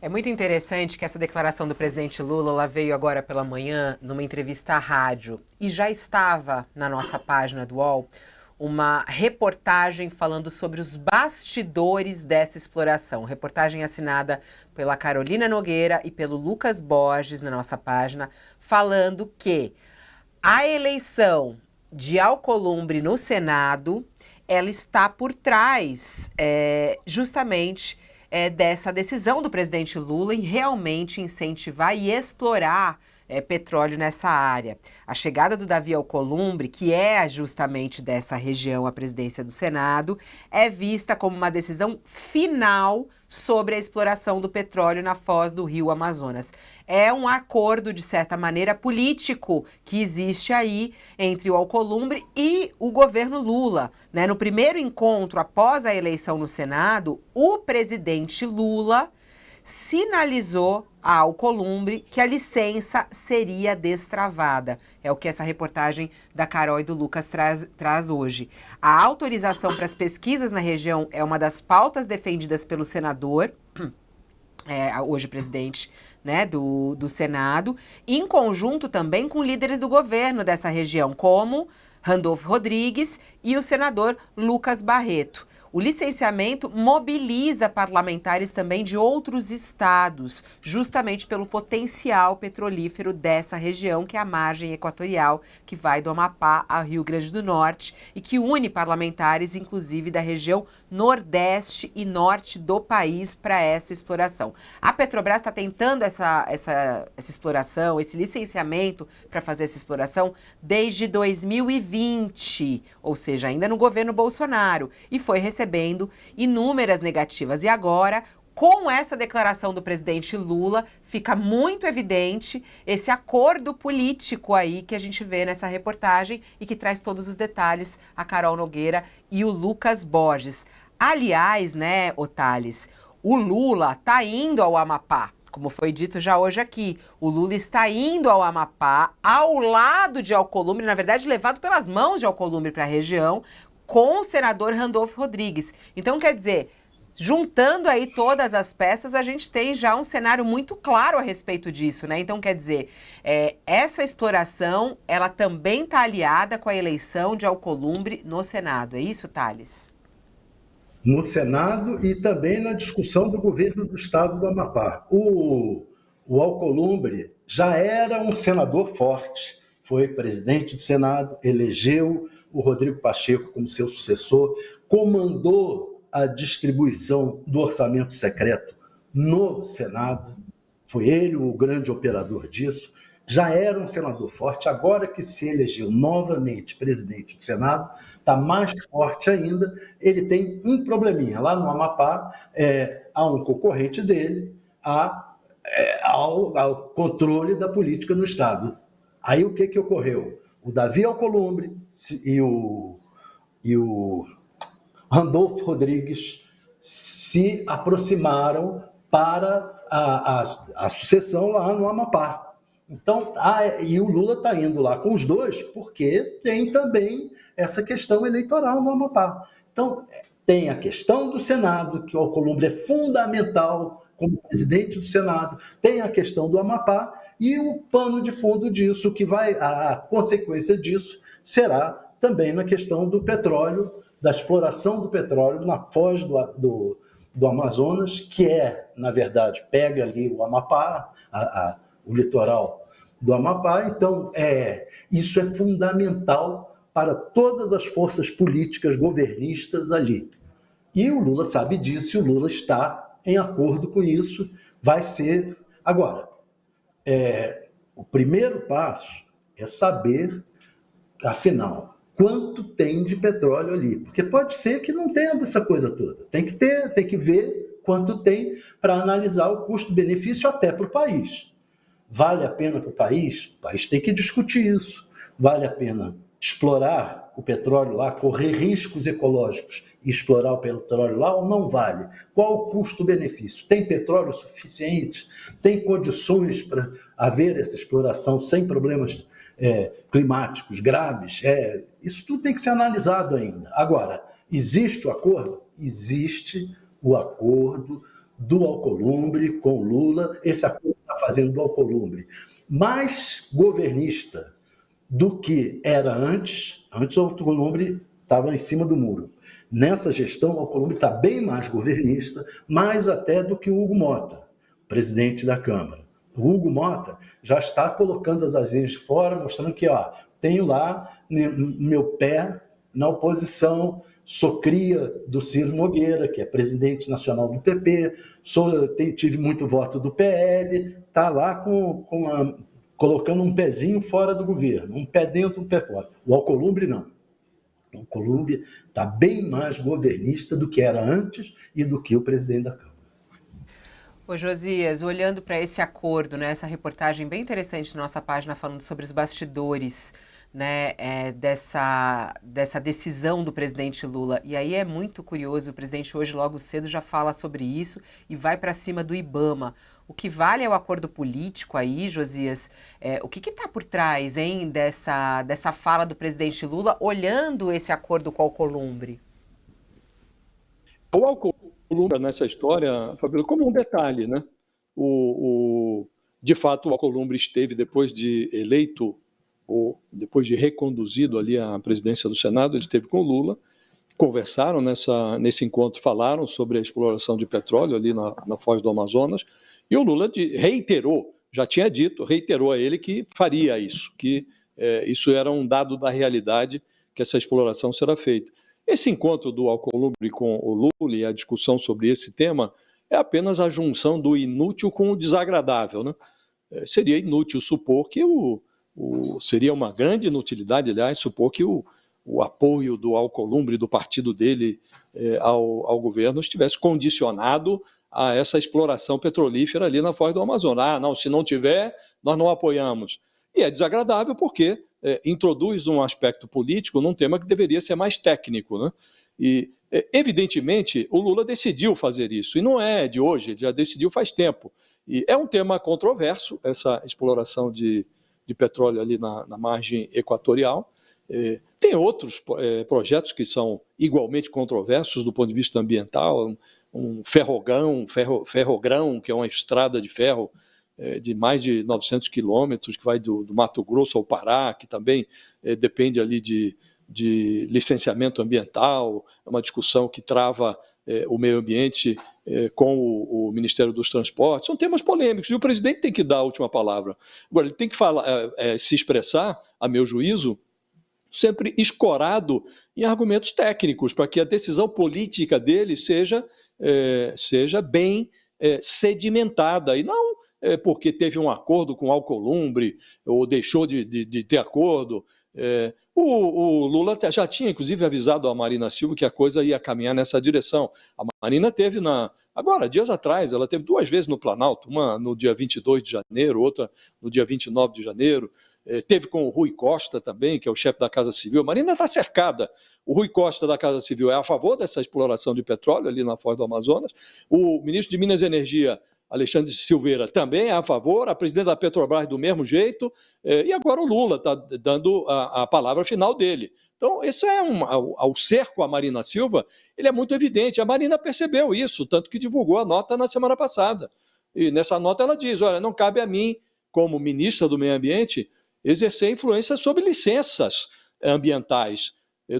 É muito interessante que essa declaração do presidente Lula ela veio agora pela manhã numa entrevista à rádio e já estava na nossa página do UOL uma reportagem falando sobre os bastidores dessa exploração. Reportagem assinada pela Carolina Nogueira e pelo Lucas Borges na nossa página, falando que a eleição de Alcolumbre no Senado, ela está por trás justamente dessa decisão do presidente Lula em realmente incentivar e explorar petróleo nessa área. A chegada do Davi Alcolumbre, que é justamente dessa região à presidência do Senado, é vista como uma decisão final sobre a exploração do petróleo na foz do rio Amazonas. É um acordo, de certa maneira, político que existe aí entre o Alcolumbre e o governo Lula, né? No primeiro encontro após a eleição no Senado, o presidente Lula sinalizou a Alcolumbre que a licença seria destravada. É o que essa reportagem da Carol e do Lucas traz hoje. A autorização para as pesquisas na região é uma das pautas defendidas pelo senador, hoje presidente, né, do Senado, em conjunto também com líderes do governo dessa região, como Randolfo Rodrigues e o senador Lucas Barreto. O licenciamento mobiliza parlamentares também de outros estados, justamente pelo potencial petrolífero dessa região, que é a margem equatorial, que vai do Amapá ao Rio Grande do Norte e que une parlamentares, inclusive, da região nordeste e norte do país para essa exploração. A Petrobras está tentando essa exploração, esse licenciamento para fazer essa exploração desde 2020, ou seja, ainda no governo Bolsonaro, e foi recebendo inúmeras negativas. E agora, com essa declaração do presidente Lula, fica muito evidente esse acordo político aí que a gente vê nessa reportagem e que traz todos os detalhes a Carol Nogueira e o Lucas Borges. Aliás, né, Otales, o Lula tá indo ao Amapá. Como foi dito já hoje aqui, o Lula está indo ao Amapá, ao lado de Alcolumbre, na verdade levado pelas mãos de Alcolumbre para a região, com o senador Randolfo Rodrigues. Então, quer dizer, juntando aí todas as peças, a gente tem já um cenário muito claro a respeito disso, né? Então, quer dizer, essa exploração, ela também está aliada com a eleição de Alcolumbre no Senado. É isso, Thales? No Senado e também na discussão do governo do estado do Amapá. O Alcolumbre já era um senador forte, foi presidente do Senado, elegeu o Rodrigo Pacheco como seu sucessor, comandou a distribuição do orçamento secreto no Senado, foi ele o grande operador disso, já era um senador forte, agora que se elegeu novamente presidente do Senado, está mais forte ainda, ele tem um probleminha. Lá no Amapá, há um concorrente dele ao controle da política no Estado. Aí o que ocorreu? O Davi Alcolumbre e o Randolfo Rodrigues se aproximaram para a sucessão lá no Amapá. Então, e o Lula está indo lá com os dois, porque tem também essa questão eleitoral no Amapá. Então, tem a questão do Senado, que o Alcolumbre é fundamental como presidente do Senado, tem a questão do Amapá, e o pano de fundo disso, a consequência disso será também na questão do petróleo, da exploração do petróleo na foz do Amazonas, que na verdade, pega ali o Amapá, o litoral do Amapá. Então, isso é fundamental para todas as forças políticas governistas ali. E o Lula sabe disso, e o Lula está em acordo com isso, vai ser... Agora, o primeiro passo é saber, afinal, quanto tem de petróleo ali. Porque pode ser que não tenha dessa coisa toda. Tem que ver quanto tem para analisar o custo-benefício até para o país. Vale a pena para o país? O país tem que discutir isso. Vale a pena explorar o petróleo lá, correr riscos ecológicos e explorar o petróleo lá, ou não vale? Qual o custo-benefício? Tem petróleo suficiente? Tem condições para haver essa exploração sem problemas climáticos graves? Isso tudo tem que ser analisado ainda. Agora, existe o acordo? Existe o acordo do Alcolumbre com Lula. Esse acordo está fazendo do Alcolumbre mais governista do que era antes. Antes o Alcolumbre estava em cima do muro. Nessa gestão, o Alcolumbre está bem mais governista, mais até do que o Hugo Mota, presidente da Câmara. O Hugo Mota já está colocando as asinhas de fora, mostrando que tenho lá meu pé na oposição, sou cria do Ciro Nogueira, que é presidente nacional do PP, tive muito voto do PL, está lá colocando um pezinho fora do governo, um pé dentro, um pé fora. O Alcolumbre não. O Alcolumbre está bem mais governista do que era antes e do que o presidente da Câmara. Ô Josias, olhando para esse acordo, né, essa reportagem bem interessante na nossa página falando sobre os bastidores, né, dessa decisão do presidente Lula. E aí é muito curioso, o presidente hoje logo cedo já fala sobre isso e vai para cima do IBAMA. O que vale é o acordo político aí, Josias? O que está por trás, hein, dessa fala do presidente Lula, olhando esse acordo com o Alcolumbre? O Alcolumbre nessa história, Fabíola, como um detalhe, né? De fato, o Alcolumbre esteve, depois de eleito, ou depois de reconduzido ali à presidência do Senado, ele esteve com o Lula, conversaram nesse encontro, falaram sobre a exploração de petróleo ali na Foz do Amazonas, e o Lula reiterou, já tinha dito, reiterou a ele que faria isso, que isso era um dado da realidade, que essa exploração será feita. Esse encontro do Alcolumbre com o Lula e a discussão sobre esse tema é apenas a junção do inútil com o desagradável, né? Seria inútil supor que seria uma grande inutilidade, aliás, supor que o apoio do Alcolumbre, do partido dele ao governo, estivesse condicionado a essa exploração petrolífera ali na Foz do Amazonas. Não, se não tiver, nós não apoiamos. E é desagradável porque introduz um aspecto político num tema que deveria ser mais técnico, né? E, evidentemente, o Lula decidiu fazer isso, e não é de hoje, ele já decidiu faz tempo. E é um tema controverso, essa exploração de petróleo ali na margem equatorial. Tem outros projetos que são igualmente controversos do ponto de vista ambiental, um ferrogrão, que é uma estrada de ferro de mais de 900 quilômetros, que vai do Mato Grosso ao Pará, que também depende ali de licenciamento ambiental, é uma discussão que trava o meio ambiente com o Ministério dos Transportes. São temas polêmicos e o presidente tem que dar a última palavra. Agora, ele tem que se expressar, a meu juízo, sempre escorado em argumentos técnicos, para que a decisão política dele seja bem sedimentada, e não porque teve um acordo com o Alcolumbre ou deixou de ter acordo. O Lula já tinha, inclusive, avisado a Marina Silva que a coisa ia caminhar nessa direção. A Marina teve agora, dias atrás, ela teve 2 vezes no Planalto, uma no dia 22 de janeiro, outra no dia 29 de janeiro. Teve com o Rui Costa também, que é o chefe da Casa Civil. A Marina está cercada. O Rui Costa da Casa Civil é a favor dessa exploração de petróleo ali na Foz do Amazonas. O ministro de Minas e Energia, Alexandre Silveira, também é a favor, a presidente da Petrobras do mesmo jeito, e agora o Lula está dando a palavra final dele. Então, isso ao cerco à Marina Silva, ele é muito evidente. A Marina percebeu isso, tanto que divulgou a nota na semana passada. E nessa nota ela diz, olha, não cabe a mim, como ministra do Meio Ambiente, exercer influência sobre licenças ambientais.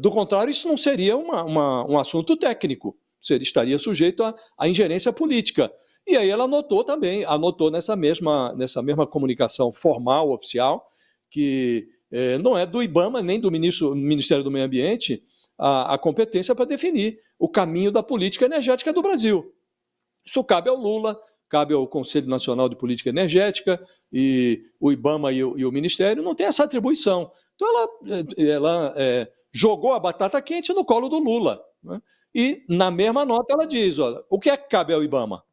Do contrário, isso não seria um assunto técnico, estaria sujeito à ingerência política. E aí ela anotou nessa mesma comunicação formal, oficial, que não é do IBAMA nem do Ministério do Meio Ambiente a competência para definir o caminho da política energética do Brasil. Isso cabe ao Lula, cabe ao Conselho Nacional de Política Energética, e o IBAMA e o Ministério não têm essa atribuição. Então ela jogou a batata quente no colo do Lula, né? E na mesma nota ela diz, olha, o que é que cabe ao IBAMA?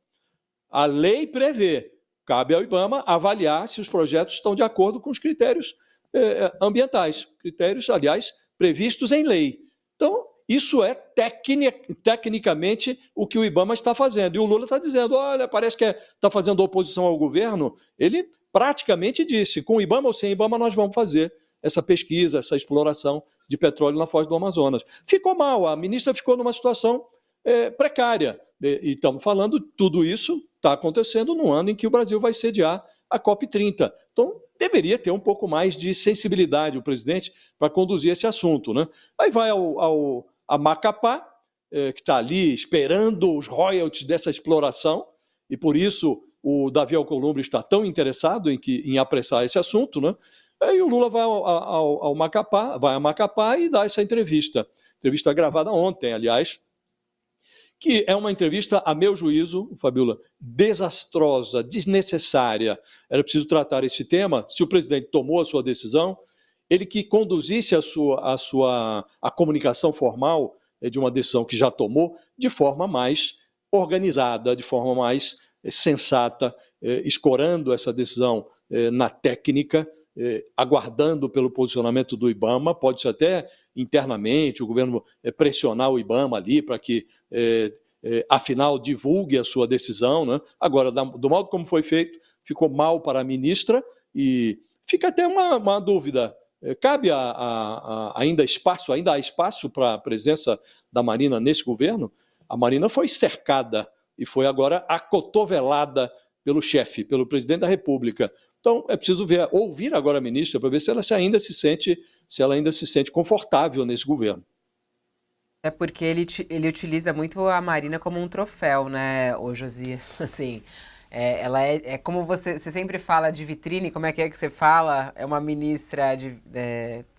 A lei prevê, cabe ao IBAMA avaliar se os projetos estão de acordo com os critérios ambientais, critérios, aliás, previstos em lei. Então, isso é tecnicamente o que o IBAMA está fazendo. E o Lula está dizendo, olha, parece que está fazendo oposição ao governo. Ele praticamente disse, com o IBAMA ou sem IBAMA nós vamos fazer essa pesquisa, essa exploração de petróleo na Foz do Amazonas. Ficou mal, a ministra ficou numa situação precária. E estamos falando, tudo isso está acontecendo no ano em que o Brasil vai sediar a COP30. Então, deveria ter um pouco mais de sensibilidade o presidente para conduzir esse assunto, né? Aí vai a Macapá, que está ali esperando os royalties dessa exploração, e por isso o Davi Alcolumbre está tão interessado em apressar esse assunto, né? Aí o Lula vai a Macapá e dá essa entrevista gravada ontem, aliás, que é uma entrevista, a meu juízo, Fabiola, desastrosa, desnecessária. Era preciso tratar esse tema. Se o presidente tomou a sua decisão, ele que conduzisse a comunicação formal de uma decisão que já tomou de forma mais organizada, de forma mais sensata, escorando essa decisão na técnica, aguardando pelo posicionamento do IBAMA, pode-se até internamente o governo pressionar o IBAMA ali para que, afinal, divulgue a sua decisão, né? Agora, do modo como foi feito, ficou mal para a ministra e fica até uma dúvida. Cabe ainda há espaço para a presença da Marina nesse governo? A Marina foi cercada e foi agora acotovelada pelo chefe, pelo presidente da República. Então, é preciso ouvir agora a ministra para ver se ela ainda se sente confortável nesse governo. É porque ele utiliza muito a Marina como um troféu, né, ô Josias? Assim, ela é como você sempre fala de vitrine, como é que você fala? É uma ministra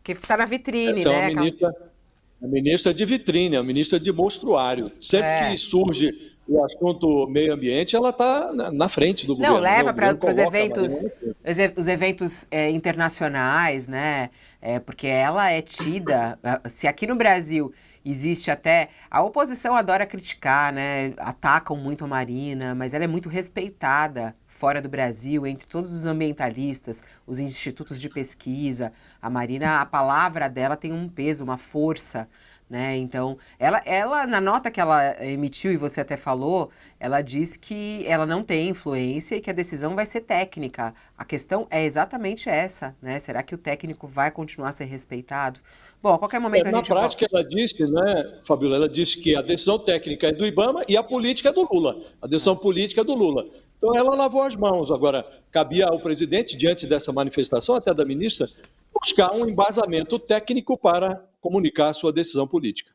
que está na vitrine, Essa né? É uma ministra de vitrine, é uma ministra de mostruário. Sempre que surge o assunto meio ambiente, ela está na frente do governo. Não, leva para os eventos, os eventos internacionais, né? Porque ela é tida. Se aqui no Brasil existe até. A oposição adora criticar, né? Atacam muito a Marina, mas ela é muito respeitada fora do Brasil, entre todos os ambientalistas, os institutos de pesquisa. A Marina, a palavra dela tem um peso, uma força, né? Então, ela, na nota que ela emitiu, e você até falou, ela diz que ela não tem influência e que a decisão vai ser técnica. A questão é exatamente essa, né? Será que o técnico vai continuar a ser respeitado? Bom, a qualquer momento a gente... Na prática, ela disse, né, Fabiola, ela disse que a decisão técnica é do IBAMA e a política é do Lula. A decisão política é do Lula. Então, ela lavou as mãos. Agora, cabia ao presidente, diante dessa manifestação, até da ministra, buscar um embasamento técnico para comunicar a sua decisão política.